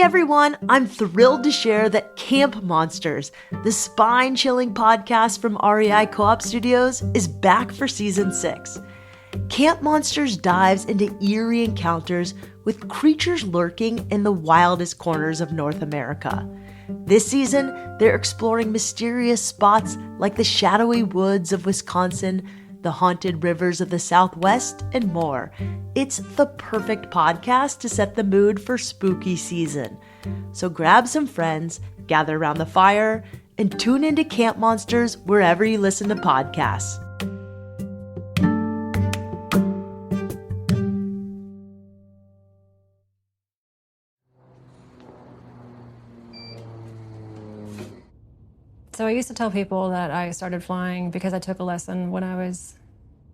everyone, I'm thrilled to share that Camp Monsters, the spine-chilling podcast from REI Co-op Studios, is back for season 6. Camp Monsters dives into eerie encounters with creatures lurking in the wildest corners of North America. This season, they're exploring mysterious spots like the shadowy woods of Wisconsin, the haunted rivers of the Southwest, and more. It's the perfect podcast to set the mood for spooky season. So grab some friends, gather around the fire, and tune into Camp Monsters wherever you listen to podcasts. So I used to tell people that I started flying because I took a lesson when I was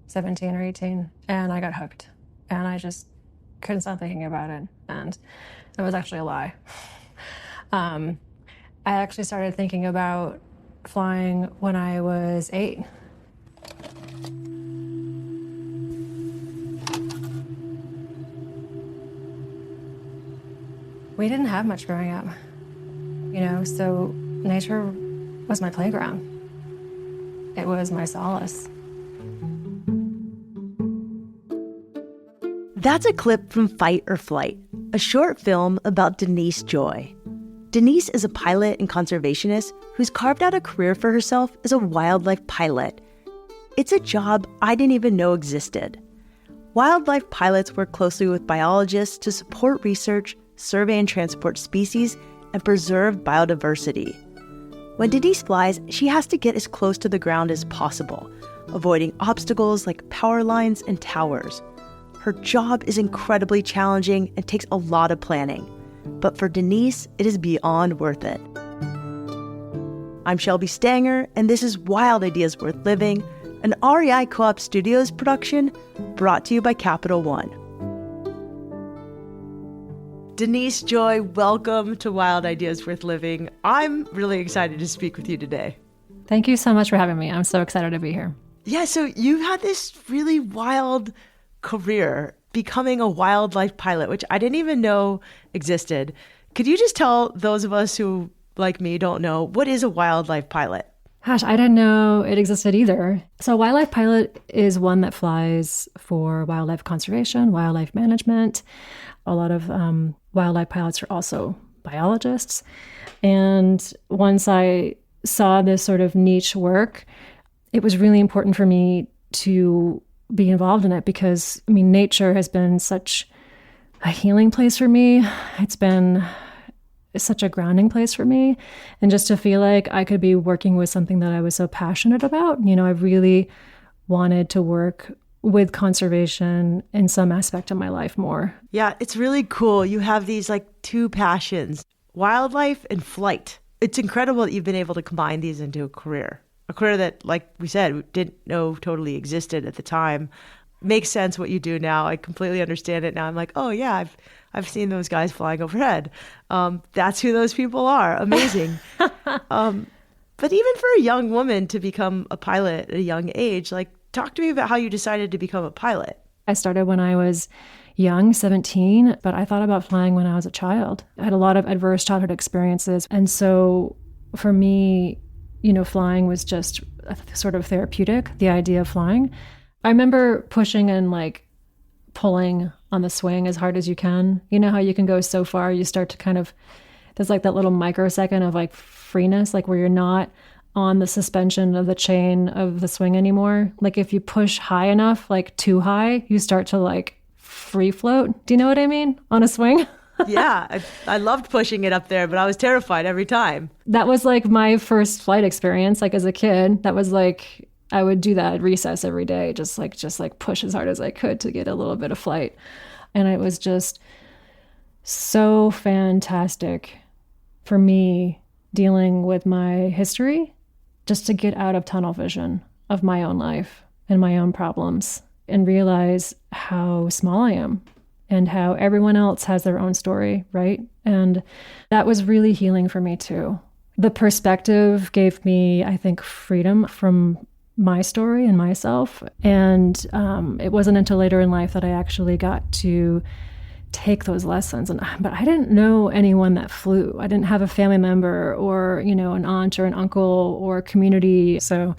17 or 18, and I got hooked. And I just couldn't stop thinking about it. And it was actually a lie. I actually started thinking about flying when I was 8. We didn't have much growing up, so nature was my playground. It was my solace. That's a clip from Fight or Flight, a short film about Denise Joy. Denise is a pilot and conservationist who's carved out a career for herself as a wildlife pilot. It's a job I didn't even know existed. Wildlife pilots work closely with biologists to support research, survey and transport species, and preserve biodiversity. When Denise flies, she has to get as close to the ground as possible, avoiding obstacles like power lines and towers. Her job is incredibly challenging and takes a lot of planning, but for Denise, it is beyond worth it. I'm Shelby Stanger, and this is Wild Ideas Worth Living, an REI Co-op Studios production brought to you by Capital One. Denise Joy, welcome to Wild Ideas Worth Living. I'm really excited to speak with you today. Thank you so much for having me. I'm so excited to be here. Yeah, so you've had this really wild career becoming a wildlife pilot, which I didn't even know existed. Could you just tell those of us who, like me, don't know, what is a wildlife pilot? Gosh, I didn't know it existed either. So a wildlife pilot is one that flies for wildlife conservation, wildlife management. A lot of wildlife pilots are also biologists. And once I saw this sort of niche work, it was really important for me to be involved in it because, nature has been such a healing place for me. It's been such a grounding place for me. And just to feel like I could be working with something that I was so passionate about, I really wanted to work with conservation in some aspect of my life more. Yeah, it's really cool. You have these two passions, wildlife and flight. It's incredible that you've been able to combine these into a career that, like we said, we didn't know totally existed at the time. Makes sense what you do now. I completely understand it now. I'm like, oh yeah, I've seen those guys flying overhead. That's who those people are. Amazing. But even for a young woman to become a pilot at a young age, talk to me about how you decided to become a pilot. I started when I was young, 17, but I thought about flying when I was a child. I had a lot of adverse childhood experiences. And so for me, flying was just sort of therapeutic, the idea of flying. I remember pushing and pulling on the swing as hard as you can. You know how you can go so far, you start to there's that little microsecond of freeness, where you're not on the suspension of the chain of the swing anymore. If you push high enough, too high, you start to free float. Do you know what I mean? On a swing? Yeah, I loved pushing it up there, but I was terrified every time. That was my first flight experience. As a kid, that was I would do that at recess every day, just push as hard as I could to get a little bit of flight. And it was just so fantastic for me dealing with my history, just to get out of tunnel vision of my own life and my own problems and realize how small I am and how everyone else has their own story, right? And that was really healing for me too. The perspective gave me, I think, freedom from my story and myself. And it wasn't until later in life that I actually got to take those lessons. But I didn't know anyone that flew. I didn't have a family member or, an aunt or an uncle or community. So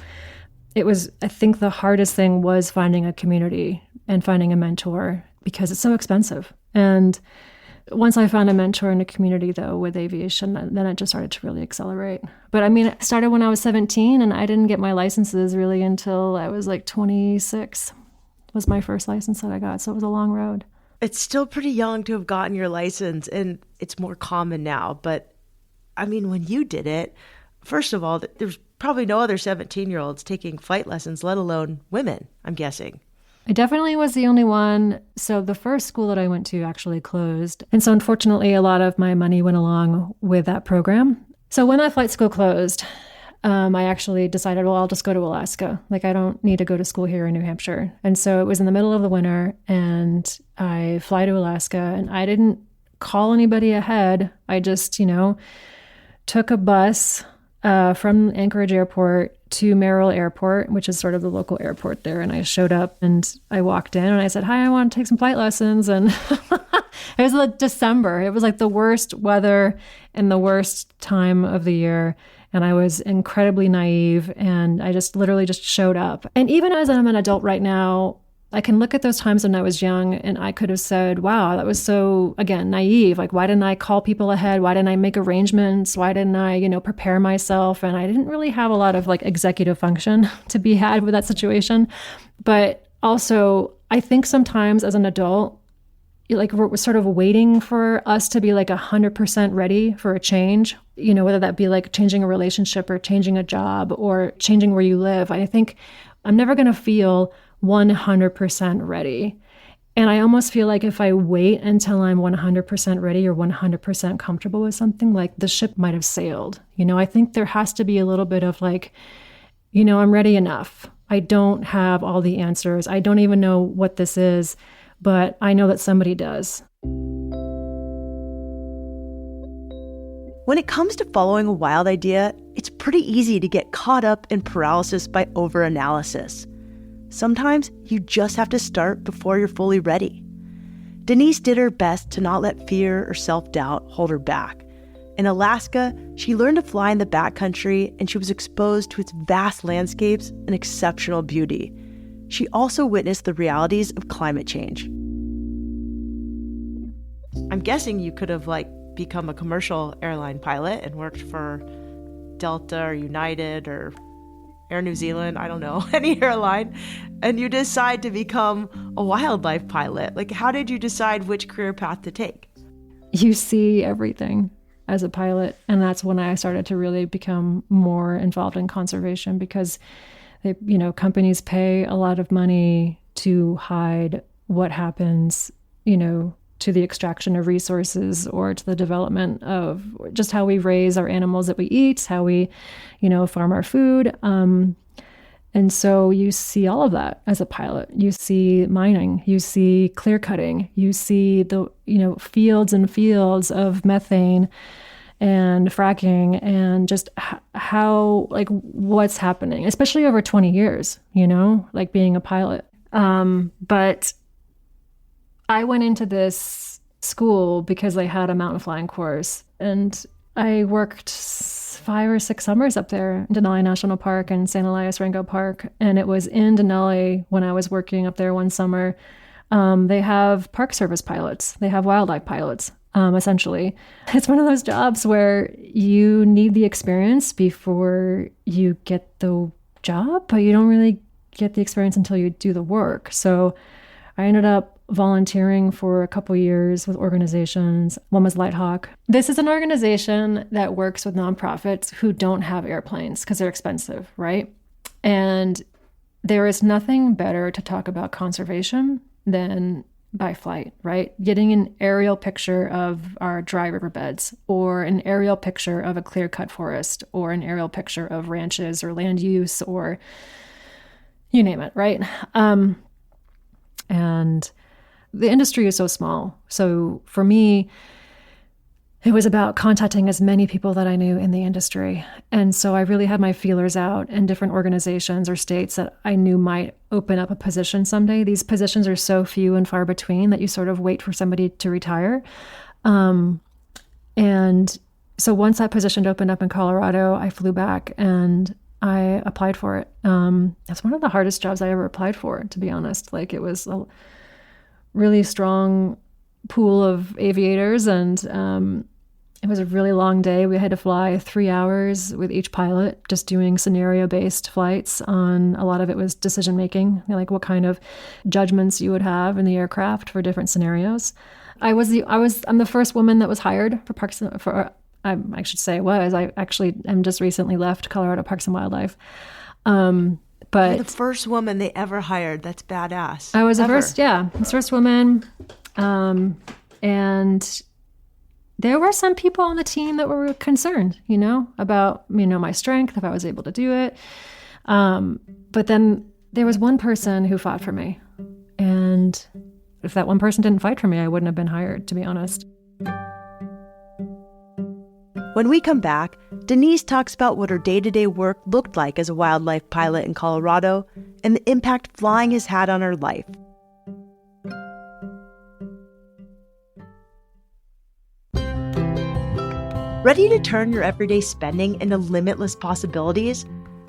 it was, I think the hardest thing was finding a community and finding a mentor because it's so expensive. And once I found a mentor in a community, though, with aviation, then it just started to really accelerate. But I mean, it started when I was 17, and I didn't get my licenses really until I was like 26 was my first license that I got. So it was a long road. It's still pretty young to have gotten your license, and it's more common now. But I mean, when you did it, first of all, there's probably no other 17-year-olds taking flight lessons, let alone women, I'm guessing. I definitely was the only one. So the first school that I went to actually closed. And so unfortunately, a lot of my money went along with that program. So when that flight school closed, I actually decided, well, I'll just go to Alaska. Like, I don't need to go to school here in New Hampshire. And so it was in the middle of the winter, and I fly to Alaska, and I didn't call anybody ahead. I just, took a bus from Anchorage Airport to Merrill Airport, which is sort of the local airport there. And I showed up and I walked in and I said, hi, I want to take some flight lessons. And it was like December. It was like the worst weather and the worst time of the year. And I was incredibly naive, and I just literally just showed up. And even as I'm an adult right now, I can look at those times when I was young and I could have said, wow, that was so, again, naive. Like, why didn't I call people ahead? Why didn't I make arrangements? Why didn't I, prepare myself? And I didn't really have a lot of like executive function to be had with that situation. But also, I think sometimes as an adult, like we're sort of waiting for us to be like 100% ready for a change, whether that be like changing a relationship or changing a job or changing where you live. I think I'm never going to feel 100% ready. And I almost feel like if I wait until I'm 100% ready or 100% comfortable with something, like the ship might have sailed. I think there has to be a little bit of like, I'm ready enough. I don't have all the answers. I don't even know what this is, but I know that somebody does. When it comes to following a wild idea, it's pretty easy to get caught up in paralysis by overanalysis. Sometimes you just have to start before you're fully ready. Denise did her best to not let fear or self-doubt hold her back. In Alaska, she learned to fly in the backcountry, and she was exposed to its vast landscapes and exceptional beauty. She also witnessed the realities of climate change. I'm guessing you could have become a commercial airline pilot and worked for Delta or United or Air New Zealand, I don't know, any airline, and you decide to become a wildlife pilot. How did you decide which career path to take? You see everything as a pilot, and that's when I started to really become more involved in conservation because companies pay a lot of money to hide what happens, to the extraction of resources or to the development of just how we raise our animals that we eat, how we, farm our food. And so you see all of that as a pilot. You see mining, you see clear cutting, you see the, fields and fields of methane and fracking and just how, what's happening, especially over 20 years, being a pilot. But I went into this school because I had a mountain flying course, and I worked 5 or 6 summers up there in Denali National Park and St. Elias Rango Park. And it was in Denali when I was working up there one summer. They have Park Service pilots. They have wildlife pilots, essentially. It's one of those jobs where you need the experience before you get the job, but you don't really get the experience until you do the work. So I ended up volunteering for a couple years with organizations. One was Lighthawk. This is an organization that works with nonprofits who don't have airplanes because they're expensive, right? And there is nothing better to talk about conservation than by flight, right? Getting an aerial picture of our dry riverbeds, or an aerial picture of a clear-cut forest, or an aerial picture of ranches or land use, or you name it, right? And the industry is so small. So for me, it was about contacting as many people that I knew in the industry. And so I really had my feelers out in different organizations or states that I knew might open up a position someday. These positions are so few and far between that you sort of wait for somebody to retire. And so once that position opened up in Colorado, I flew back and I applied for it. That's one of the hardest jobs I ever applied for, to be honest. Like, it was a really strong pool of aviators, and it was a really long day. We had to fly 3 hours with each pilot, just doing scenario-based flights. On a lot of it was decision-making, like what kind of judgments you would have in the aircraft for different scenarios. I'm the first woman that was hired for Parks for. I should say was. I actually am just recently left Colorado Parks and Wildlife. But you're the first woman they ever hired. That's badass. I was the first woman. And there were some people on the team that were concerned, about, my strength, if I was able to do it. But then there was one person who fought for me. And if that one person didn't fight for me, I wouldn't have been hired, to be honest. When we come back, Denise talks about what her day-to-day work looked like as a wildlife pilot in Colorado and the impact flying has had on her life. Ready to turn your everyday spending into limitless possibilities?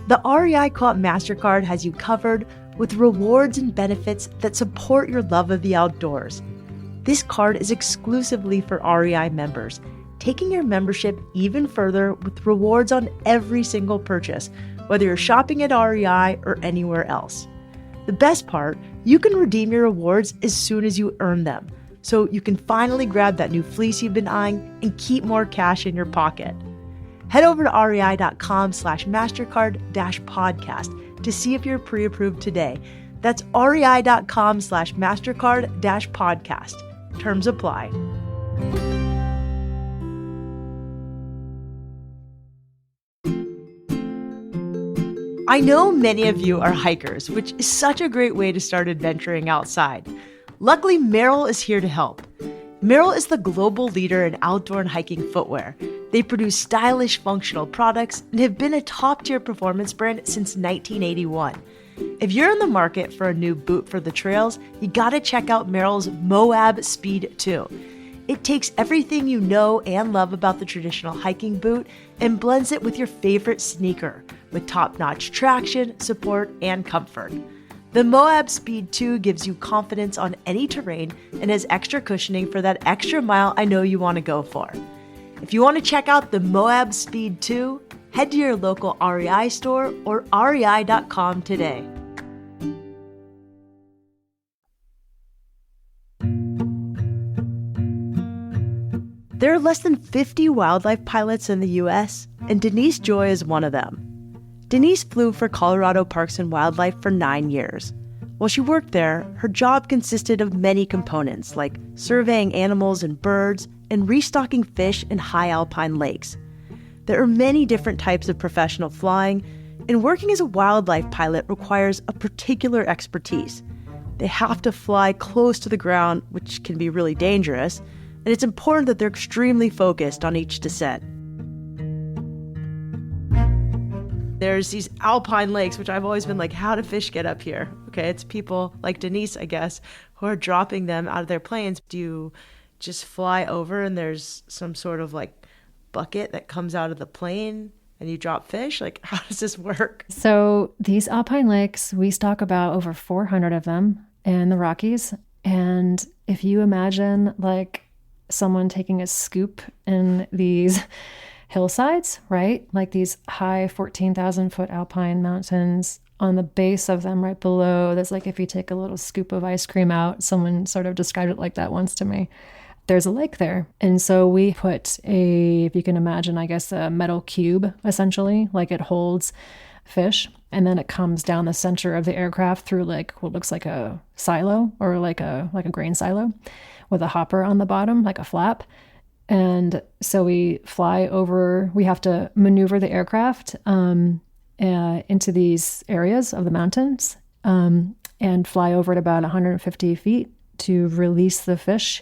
The REI Co-op MasterCard has you covered with rewards and benefits that support your love of the outdoors. This card is exclusively for REI members, taking your membership even further with rewards on every single purchase, whether you're shopping at REI or anywhere else. The best part, you can redeem your rewards as soon as you earn them, so you can finally grab that new fleece you've been eyeing and keep more cash in your pocket. Head over to rei.com/MasterCard-podcast to see if you're pre-approved today. That's rei.com/MasterCard-podcast. Terms apply. I know many of you are hikers, which is such a great way to start adventuring outside. Luckily, Merrell is here to help. Merrell is the global leader in outdoor and hiking footwear. They produce stylish, functional products and have been a top-tier performance brand since 1981. If you're in the market for a new boot for the trails, you gotta check out Merrell's Moab Speed 2. It takes everything you know and love about the traditional hiking boot and blends it with your favorite sneaker, with top-notch traction, support, and comfort. The Moab Speed 2 gives you confidence on any terrain and has extra cushioning for that extra mile I know you want to go for. If you want to check out the Moab Speed 2, head to your local REI store or rei.com today. There are less than 50 wildlife pilots in the U.S., and Denise Joy is one of them. Denise flew for Colorado Parks and Wildlife for 9 years. While she worked there, her job consisted of many components like surveying animals and birds and restocking fish in high alpine lakes. There are many different types of professional flying, and working as a wildlife pilot requires a particular expertise. They have to fly close to the ground, which can be really dangerous, and it's important that they're extremely focused on each descent. There's these alpine lakes, which I've always been like, how do fish get up here? Okay, it's people like Denise, I guess, who are dropping them out of their planes. Do you just fly over and there's some sort of like bucket that comes out of the plane and you drop fish? Like, how does this work? So these alpine lakes, we stock about over 400 of them in the Rockies. And if you imagine like someone taking a scoop in these hillsides, right? Like these high 14,000 foot alpine mountains, on the base of them right below, there's like if you take a little scoop of ice cream out, someone sort of described it like that once to me. There's a lake there. And so we put if you can imagine, I guess, a metal cube, essentially, like it holds fish. And then it comes down the center of the aircraft through like what looks like a silo or like a grain silo with a hopper on the bottom, like a flap. And so we fly over, we have to maneuver the aircraft into these areas of the mountains and fly over at about 150 feet to release the fish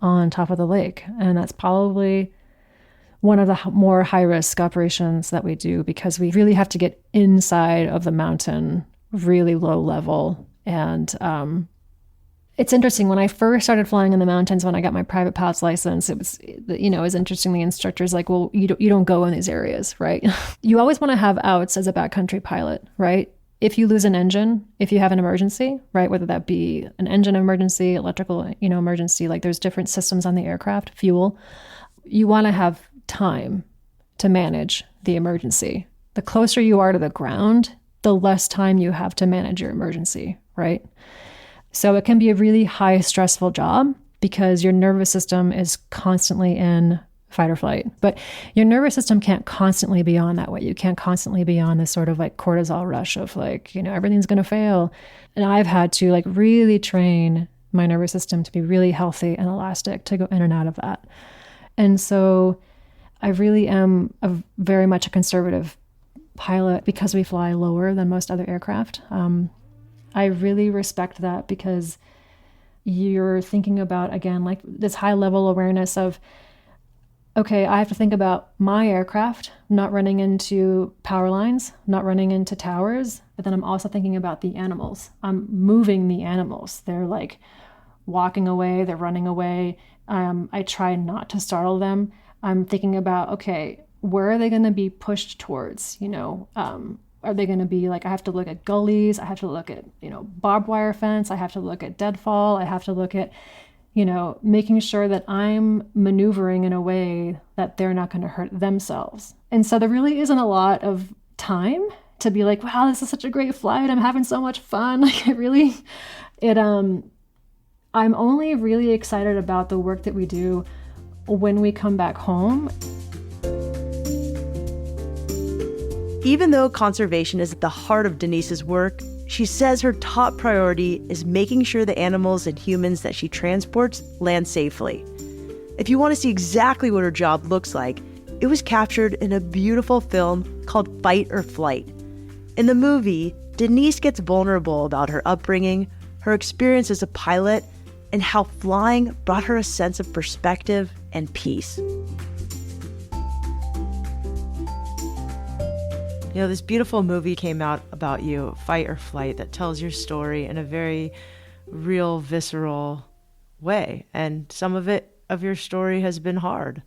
on top of the lake. And that's probably one of the more high-risk operations that we do, because we really have to get inside of the mountain, really low level. And it's interesting. When I first started flying in the mountains, when I got my private pilot's license, it was, it was interesting. The instructor's like, well, you don't go in these areas, right? You always want to have outs as a backcountry pilot, right? If you lose an engine, if you have an emergency, right, whether that be an engine emergency, electrical, emergency, like there's different systems on the aircraft, fuel, you want to have time to manage the emergency. The closer you are to the ground, the less time you have to manage your emergency, right? So it can be a really high stressful job because your nervous system is constantly in fight or flight. But your nervous system can't constantly be on that way. You can't constantly be on this sort of like cortisol rush of like, everything's going to fail. And I've had to like really train my nervous system to be really healthy and elastic to go in and out of that. And so I really am very much a conservative pilot because we fly lower than most other aircraft. I really respect that because you're thinking about, again, like this high level awareness of, okay, I have to think about my aircraft not running into power lines, not running into towers, but then I'm also thinking about the animals. I'm moving the animals. They're like walking away, they're running away. I try not to startle them. I'm thinking about, okay, where are they going to be pushed towards? Are they going to be like, I have to look at gullies, I have to look at, barbed wire fence, I have to look at deadfall, I have to look at, making sure that I'm maneuvering in a way that they're not going to hurt themselves. And so there really isn't a lot of time to be like, wow, this is such a great flight, I'm having so much fun. Like I'm only really excited about the work that we do when we come back home. Even though conservation is at the heart of Denise's work, she says her top priority is making sure the animals and humans that she transports land safely. If you want to see exactly what her job looks like, it was captured in a beautiful film called Fight or Flight. In the movie, Denise gets vulnerable about her upbringing, her experience as a pilot, and how flying brought her a sense of perspective and peace. This beautiful movie came out about you, Fight or Flight, that tells your story in a very real, visceral way. And some of your story has been hard.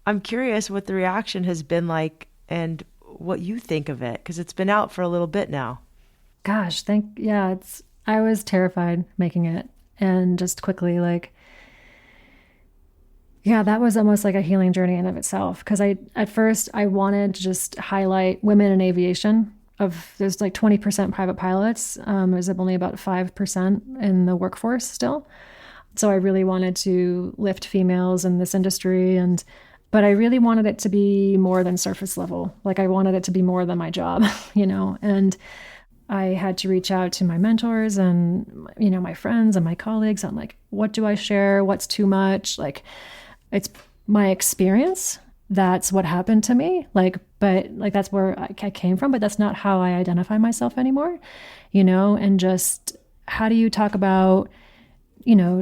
I'm curious what the reaction has been like and what you think of it, because it's been out for a little bit now. Gosh, I was terrified making it. And just quickly, that was almost like a healing journey in of itself. Because at first I wanted to just highlight women in aviation. There's like 20% private pilots. There's only about 5% in the workforce still. So I really wanted to lift females in this industry, but I really wanted it to be more than surface level. Like I wanted it to be more than my job, and I had to reach out to my mentors and, my friends and my colleagues. I'm like, what do I share? What's too much? Like, it's my experience. That's what happened to me. But that's where I came from, but that's not how I identify myself anymore, and just how do you talk about,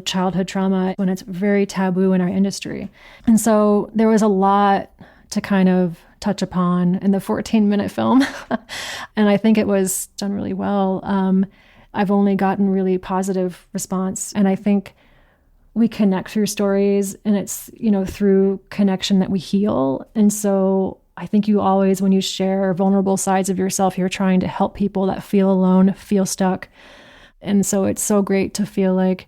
childhood trauma when it's very taboo in our industry? And so there was a lot to kind of touch upon in the 14-minute film. And I think it was done really well. I've only gotten really positive response. And I think we connect through stories, and it's, through connection that we heal. And so I think you always, when you share vulnerable sides of yourself, you're trying to help people that feel alone, feel stuck. And so it's so great to feel like,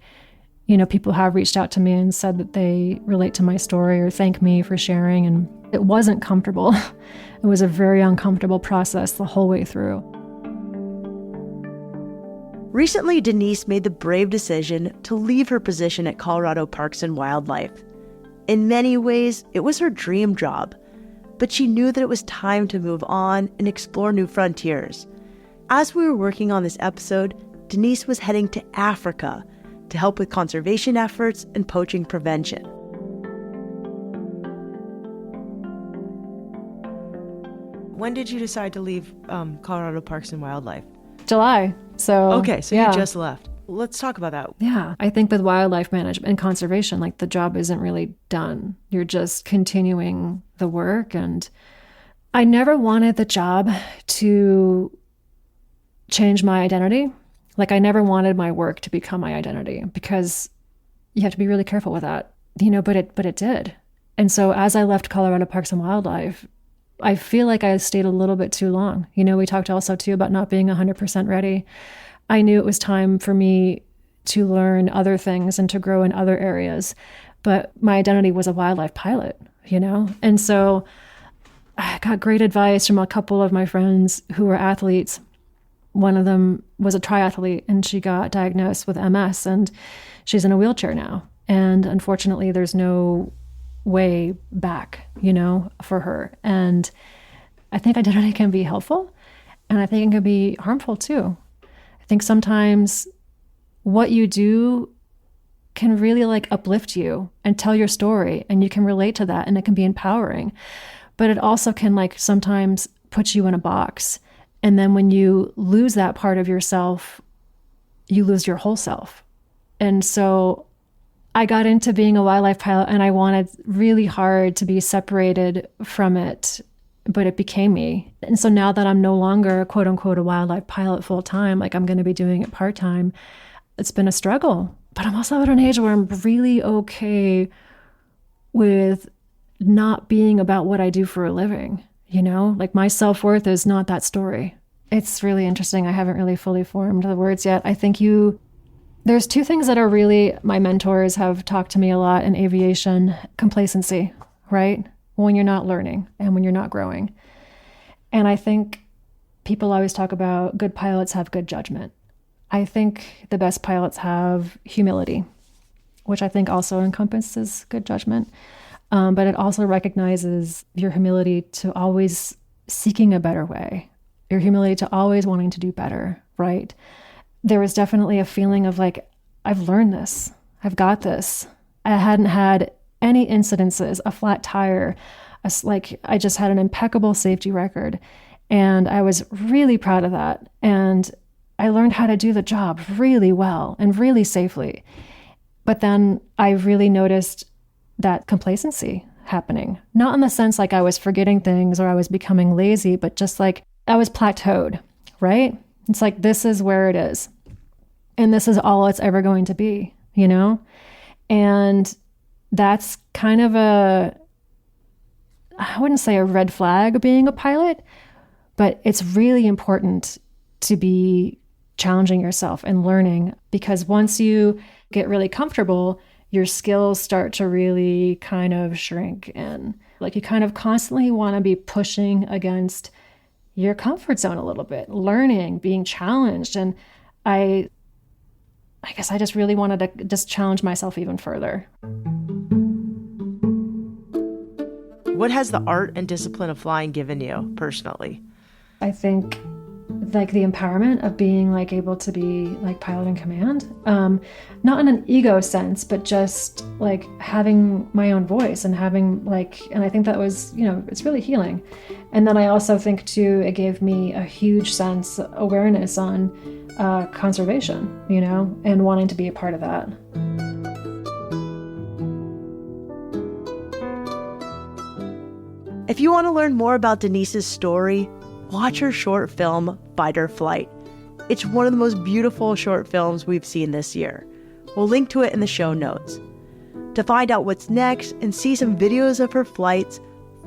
people have reached out to me and said that they relate to my story or thank me for sharing. And it wasn't comfortable. It was a very uncomfortable process the whole way through. Recently, Denise made the brave decision to leave her position at Colorado Parks and Wildlife. In many ways, it was her dream job, but she knew that it was time to move on and explore new frontiers. As we were working on this episode, Denise was heading to Africa to help with conservation efforts and poaching prevention. When did you decide to leave Colorado Parks and Wildlife? July. So okay, so yeah. You just left. Let's talk about that. Yeah. I think with wildlife management and conservation, like the job isn't really done. You're just continuing the work. And I never wanted the job to change my identity. Like I never wanted my work to become my identity, because you have to be really careful with that, but it did. And so as I left Colorado Parks and Wildlife, I feel like I stayed a little bit too long. We talked also too about not being 100% ready. I knew it was time for me to learn other things and to grow in other areas. But my identity was a wildlife pilot, And so I got great advice from a couple of my friends who were athletes. One of them was a triathlete, and she got diagnosed with MS, and she's in a wheelchair now. And unfortunately, there's no way back, for her. And I think identity can be helpful, and I think it can be harmful too. I think sometimes what you do can really uplift you and tell your story, and you can relate to that, and it can be empowering. But it also can sometimes put you in a box. And then when you lose that part of yourself, you lose your whole self. And so I got into being a wildlife pilot, and I wanted really hard to be separated from it, but it became me. And so now that I'm no longer, quote unquote, a wildlife pilot full time, I'm going to be doing it part time, it's been a struggle. But I'm also at an age where I'm really okay with not being about what I do for a living. My self-worth is not that story. It's really interesting. I haven't really fully formed the words yet. I think there's two things that are really, my mentors have talked to me a lot in aviation: complacency, right? When you're not learning and when you're not growing. And I think people always talk about good pilots have good judgment. I think the best pilots have humility, which I think also encompasses good judgment. But it also recognizes your humility to always seeking a better way, your humility to always wanting to do better, right? There was definitely a feeling of I've learned this. I've got this. I hadn't had any incidences, a flat tire. I just had an impeccable safety record. And I was really proud of that. And I learned how to do the job really well and really safely. But then I really noticed that complacency happening, not in the sense I was forgetting things or I was becoming lazy, but just I was plateaued, right? It's this is where it is. And this is all it's ever going to be, And that's kind of I wouldn't say a red flag being a pilot, but it's really important to be challenging yourself and learning, because once you get really comfortable, your skills start to really kind of shrink, and you kind of constantly want to be pushing against your comfort zone a little bit, learning, being challenged. And I guess I just really wanted to just challenge myself even further. What has the art and discipline of flying given you personally? I think the empowerment of being able to be pilot in command, not in an ego sense, but just having my own voice and having and I think that was, it's really healing. And then I also think too, it gave me a huge sense awareness on conservation, and wanting to be a part of that. If you want to learn more about Denise's story, watch her short film, Fight or Flight. It's one of the most beautiful short films we've seen this year. We'll link to it in the show notes. To find out what's next and see some videos of her flights,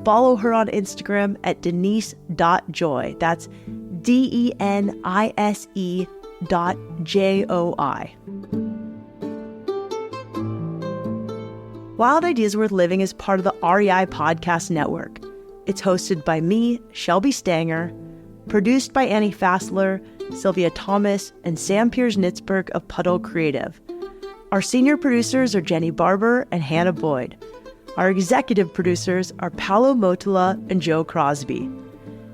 follow her on Instagram at denise.joy. That's DENISE.JOI. Wild Ideas Worth Living is part of the REI Podcast Network. It's hosted by me, Shelby Stanger, produced by Annie Fassler, Sylvia Thomas, and Sam Piers-Nitzberg of Puddle Creative. Our senior producers are Jenny Barber and Hannah Boyd. Our executive producers are Paolo Motola and Joe Crosby.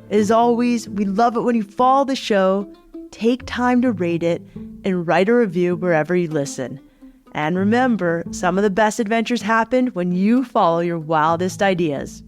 As always, we love it when you follow the show, take time to rate it, and write a review wherever you listen. And remember, some of the best adventures happen when you follow your wildest ideas.